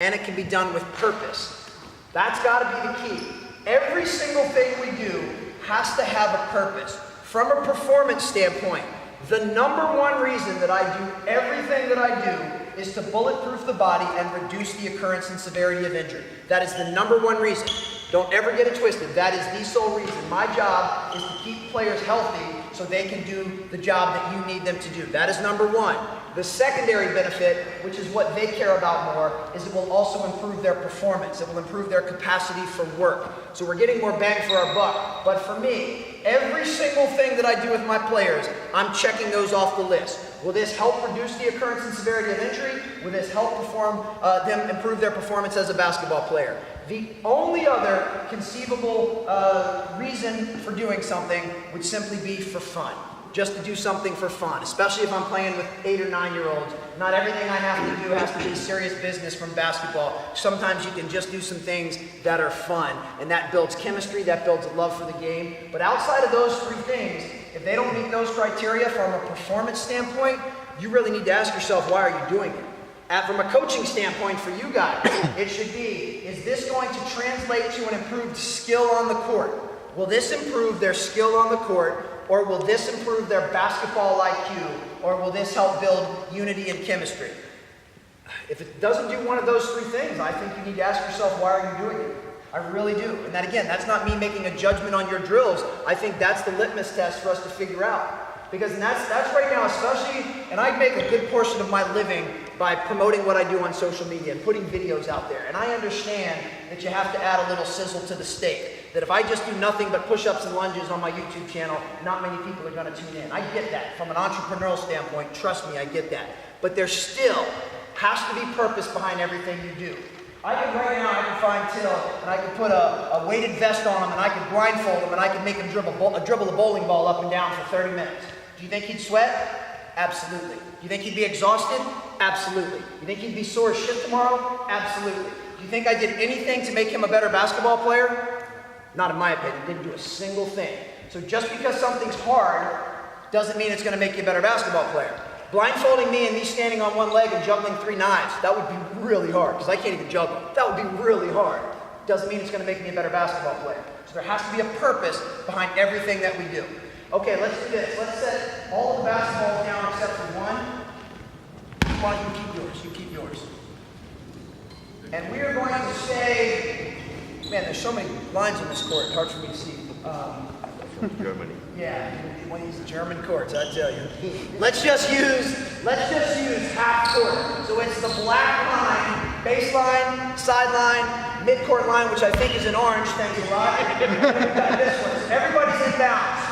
and it can be done with purpose. That's got to be the key. Every single thing we do has to have a purpose. From a performance standpoint, the number one reason that I do everything that I do is to bulletproof the body and reduce the occurrence and severity of injury. That is the number one reason. Don't ever get it twisted. That is the sole reason. My job is to keep players healthy so they can do the job that you need them to do. That is number one. The secondary benefit, which is what they care about more, is it will also improve their performance. It will improve their capacity for work. So we're getting more bang for our buck. But for me, every single thing that I do with my players, I'm checking those off the list. Will this help reduce the occurrence and severity of injury? Will this help them improve their performance as a basketball player? The only other conceivable reason for doing something would simply be for fun. Just to do something for fun, especially if I'm playing with 8 or 9-year-olds. Not everything I have to do has to be serious business from basketball. Sometimes you can just do some things that are fun, and that builds chemistry, that builds a love for the game. But outside of those three things, if they don't meet those criteria from a performance standpoint, you really need to ask yourself, why are you doing it? And from a coaching standpoint for you guys, it should be, is this going to translate to an improved skill on the court? Will this improve their skill on the court? Or will this improve their basketball IQ? Or will this help build unity and chemistry? If it doesn't do one of those three things, I think you need to ask yourself, why are you doing it? I really do. And that, again, that's not me making a judgment on your drills. I think that's the litmus test for us to figure out. Because that's right now, especially, and I make a good portion of my living by promoting what I do on social media and putting videos out there. And I understand that you have to add a little sizzle to the steak. That if I just do nothing but push-ups and lunges on my YouTube channel, not many people are going to tune in. I get that. From an entrepreneurial standpoint, trust me, I get that. But there still has to be purpose behind everything you do. Right now, I can find Till, and I can put a weighted vest on him, and I can blindfold him, and I can make him dribble a bowling ball up and down for 30 minutes. Do you think he'd sweat? Absolutely. Do you think he'd be exhausted? Absolutely. You think he'd be sore as shit tomorrow? Absolutely. Do you think I did anything to make him a better basketball player? Not in my opinion. Didn't do a single thing. So just because something's hard doesn't mean it's going to make you a better basketball player. Blindfolding me and me standing on one leg and juggling 3 knives, that would be really hard because I can't even juggle. That would be really hard. Doesn't mean it's going to make me a better basketball player. So there has to be a purpose behind everything that we do. Okay, let's do this. Let's set all of the basketballs down except for one. Why don't you keep yours? You keep yours. And we are going to say, man, there's so many lines on this court, it's hard for me to see. Germany. Yeah, one of these German courts, I tell you. Let's just use half court. So it's the black line, baseline, sideline, mid-court line, which I think is in orange, thank you, Rob. This one. So everybody's in bounds.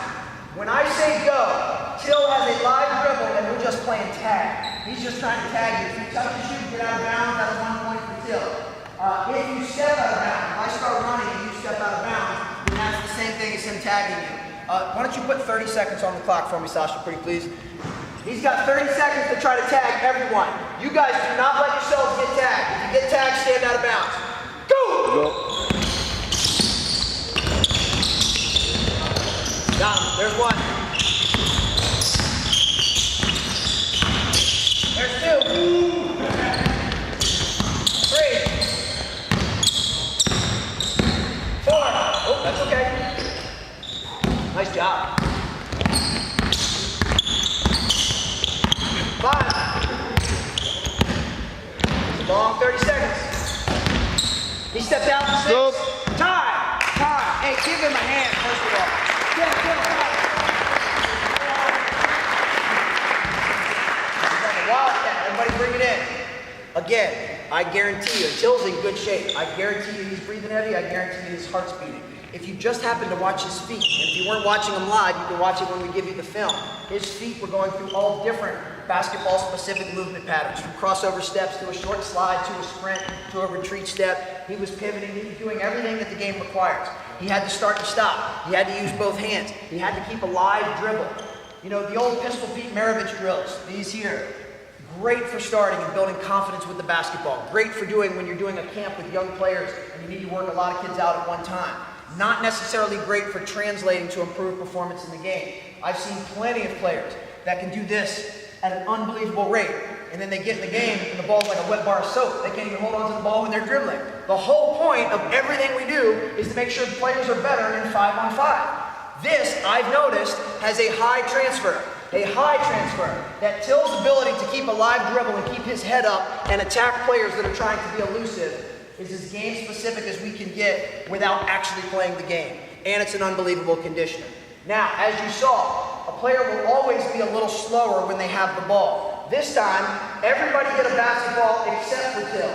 When I say go, Till has a live dribble and we're just playing tag. He's just trying to tag you. If you touch the shoe, get out of bounds, that's 1 point for Till. If you step out of bounds, if I start running and you step out of bounds, then that's the same thing as him tagging you. Why don't you put 30 seconds on the clock for me, Sasha, pretty please? He's got 30 seconds to try to tag everyone. You guys do not let yourselves get tagged. If you get tagged, stand out of bounds. Go! Got him. There's one. There's 2. 3. 4. Oh, that's okay. Nice job. 5. Long 30 seconds. He stepped out for 6. Time. Hey, give him a hand, first of all. Wildcat. Everybody bring it in. Again, I guarantee you, Till's in good shape. I guarantee you he's breathing heavy. I guarantee you his heart's beating. If you just happen to watch his feet, and if you weren't watching him live, you can watch it when we give you the film. His feet were going through all different basketball-specific movement patterns, from crossover steps to a short slide to a sprint to a retreat step. He was pivoting. He was doing everything that the game requires. He had to start and stop. He had to use both hands. He had to keep a live dribble. You know, the old pistol Pete Maravich drills, these here, great for starting and building confidence with the basketball. Great for doing when you're doing a camp with young players and you need to work a lot of kids out at one time. Not necessarily great for translating to improved performance in the game. I've seen plenty of players that can do this at an unbelievable rate. and then they get in the game and the ball's like a wet bar of soap. They can't even hold on to the ball when they're dribbling. The whole point of everything we do is to make sure players are better in 5-on-5. This, I've noticed, has a high transfer. A high transfer. That Till's ability to keep a live dribble and keep his head up and attack players that are trying to be elusive is as game specific as we can get without actually playing the game. And it's an unbelievable conditioner. Now, as you saw, a player will always be a little slower when they have the ball. This time, everybody get a basketball except for Till.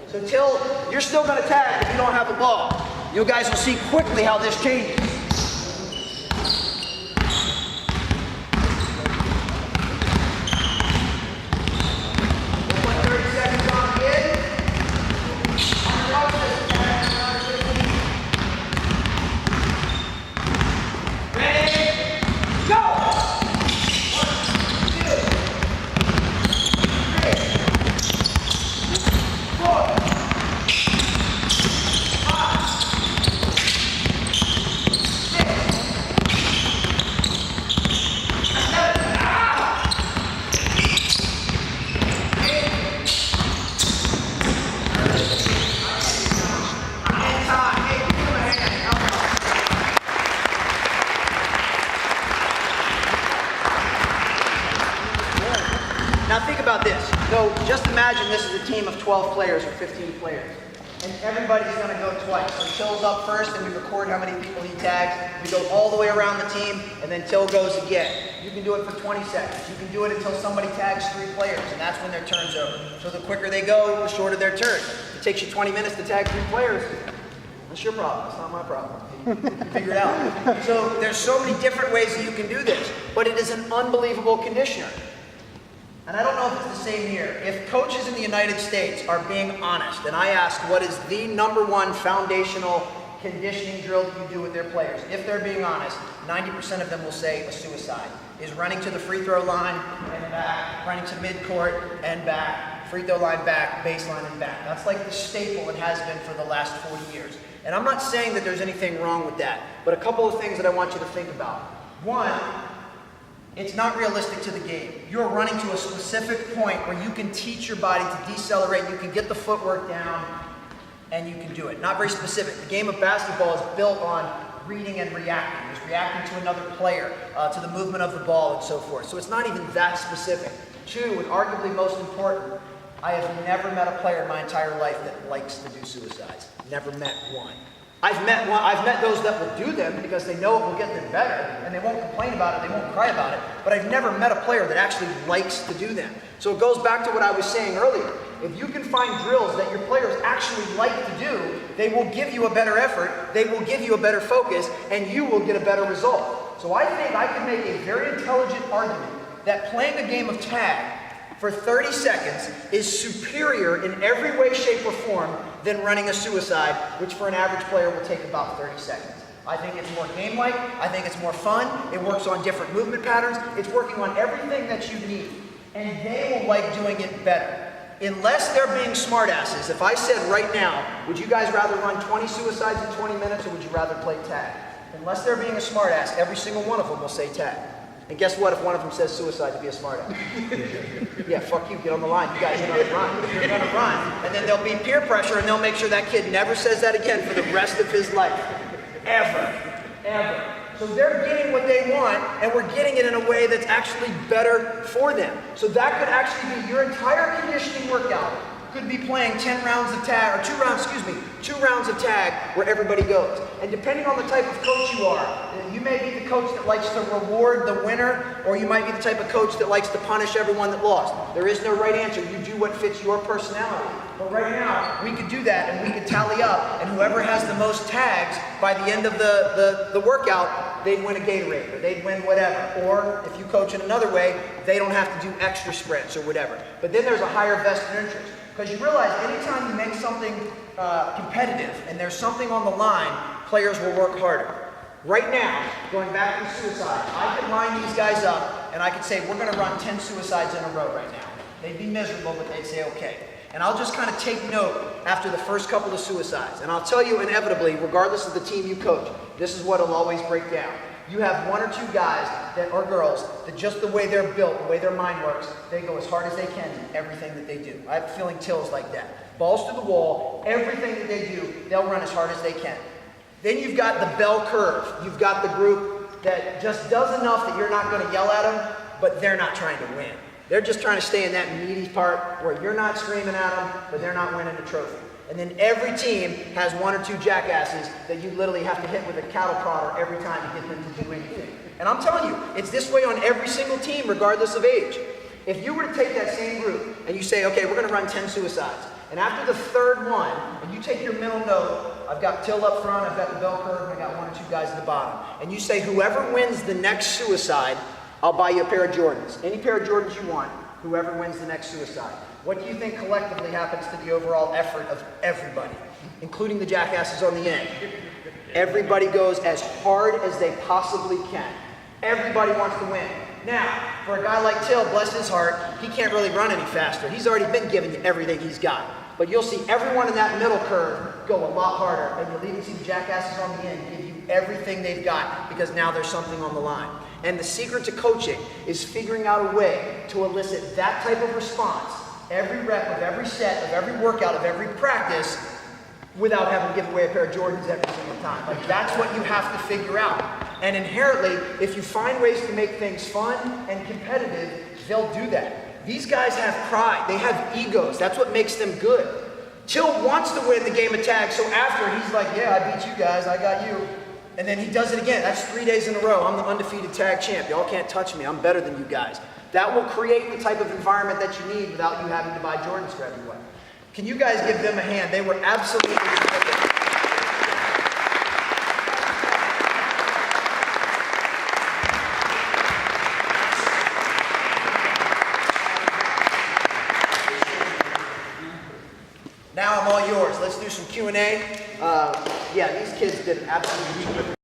So Till, you're still going to tag if you don't have the ball. You guys will see quickly how this changes. We'll put 30 seconds on the end. Now think about this. So just imagine this is a team of 12 players or 15 players. And everybody's going to go twice. So Till's up first and we record how many people he tags. We go all the way around the team and then Till goes again. You can do it for 20 seconds. You can do it until somebody tags 3 players and that's when their turn's over. So the quicker they go, the shorter their turn. If it takes you 20 minutes to tag 3 players, that's your problem. It's not my problem. You figure it out. So there's so many different ways that you can do this, but it is an unbelievable conditioner. And I don't know if it's the same here. If coaches in the United States are being honest, and I ask what is the #1 foundational conditioning drill that you do with their players, if they're being honest, 90% of them will say a suicide. Is running to the free throw line and back, running to midcourt and back, free throw line back, baseline and back. That's like the staple it has been for the last 40 years. And I'm not saying that there's anything wrong with that, but a couple of things that I want you to think about. One, it's not realistic to the game. You're running to a specific point where you can teach your body to decelerate, you can get the footwork down, and you can do it. Not very specific. The game of basketball is built on reading and reacting. There's reacting to another player, to the movement of the ball, and so forth. So it's not even that specific. 2, and arguably most important, I have never met a player in my entire life that likes to do suicides. Never met one. I've met those that will do them because they know it will get them better and they won't complain about it, they won't cry about it, but I've never met a player that actually likes to do them. So it goes back to what I was saying earlier. If you can find drills that your players actually like to do, they will give you a better effort, they will give you a better focus, and you will get a better result. So I think I can make a very intelligent argument that playing a game of tag for 30 seconds is superior in every way, shape, or form than running a suicide, which for an average player will take about 30 seconds. I think it's more game-like, I think it's more fun, it works on different movement patterns, it's working on everything that you need, and they will like doing it better. Unless they're being smartasses, if I said right now, would you guys rather run 20 suicides in 20 minutes or would you rather play tag? Unless they're being a smartass, every single one of them will say tag. And guess what if one of them says suicide to be a smartass? Yeah, fuck you, get on the line. You guys are going to run. You're going to run. And then there'll be peer pressure and they'll make sure that kid never says that again for the rest of his life. Ever. Ever. So they're getting what they want and we're getting it in a way that's actually better for them. So that could actually be your entire conditioning workout. Could be playing 10 rounds of tag, or 2 rounds of tag where everybody goes. And depending on the type of coach you are, you may be the coach that likes to reward the winner, or you might be the type of coach that likes to punish everyone that lost. There is no right answer. You do what fits your personality. But right now, we could do that and we could tally up, and whoever has the most tags by the end of the workout, they'd win a Gatorade, or they'd win whatever. Or if you coach in another way, they don't have to do extra sprints or whatever. But then there's a higher vested interest. Because you realize anytime you make something competitive and there's something on the line, players will work harder. Right now, going back to suicide, I could line these guys up and I could say, we're going to run 10 suicides in a row right now. They'd be miserable, but they'd say, okay. And I'll just kind of take note after the first couple of suicides. And I'll tell you inevitably, regardless of the team you coach, this is what it'll always break down. you have one or two guys or girls that just the way they're built, the way their mind works, they go as hard as they can in everything that they do. I have a feeling Till's like that. Balls to the wall, everything that they do, they'll run as hard as they can. Then you've got the bell curve. You've got the group that just does enough that you're not going to yell at them, but they're not trying to win. They're just trying to stay in that meaty part where you're not screaming at them, but they're not winning a trophy. And then every team has one or two jackasses that you literally have to hit with a cattle prodder every time to get them to do anything. And I'm telling you, it's this way on every single team, regardless of age. If you were to take that same group and you say, okay, we're going to run 10 suicides, and after the third one, and you take your middle note, I've got Till up front, I've got the bell curve, and I got one or two guys at the bottom, and you say, whoever wins the next suicide, I'll buy you a pair of Jordans. Any pair of Jordans you want, whoever wins the next suicide. What do you think collectively happens to the overall effort of everybody, including the jackasses on the end? Everybody goes as hard as they possibly can. Everybody wants to win. Now, for a guy like Till, bless his heart, he can't really run any faster. He's already been given everything he's got. But you'll see everyone in that middle curve go a lot harder, and you'll even see the jackasses on the end give you everything they've got because now there's something on the line. And the secret to coaching is figuring out a way to elicit that type of response every rep of every set, of every workout, of every practice without having to give away a pair of Jordans every single time. Like, that's what you have to figure out. And inherently, if you find ways to make things fun and competitive, they'll do that. These guys have pride. They have egos. That's what makes them good. Till wants to win the game of tag, so after he's like, yeah, I beat you guys, I got you. And then he does it again. That's 3 days in a row. I'm the undefeated tag champ. Y'all can't touch me. I'm better than you guys. That will create the type of environment that you need without you having to buy Jordans for everyone. Can you guys give them a hand? They were absolutely terrific. Now I'm all yours. Let's do some Q&A. Yeah, these kids did an absolutely terrific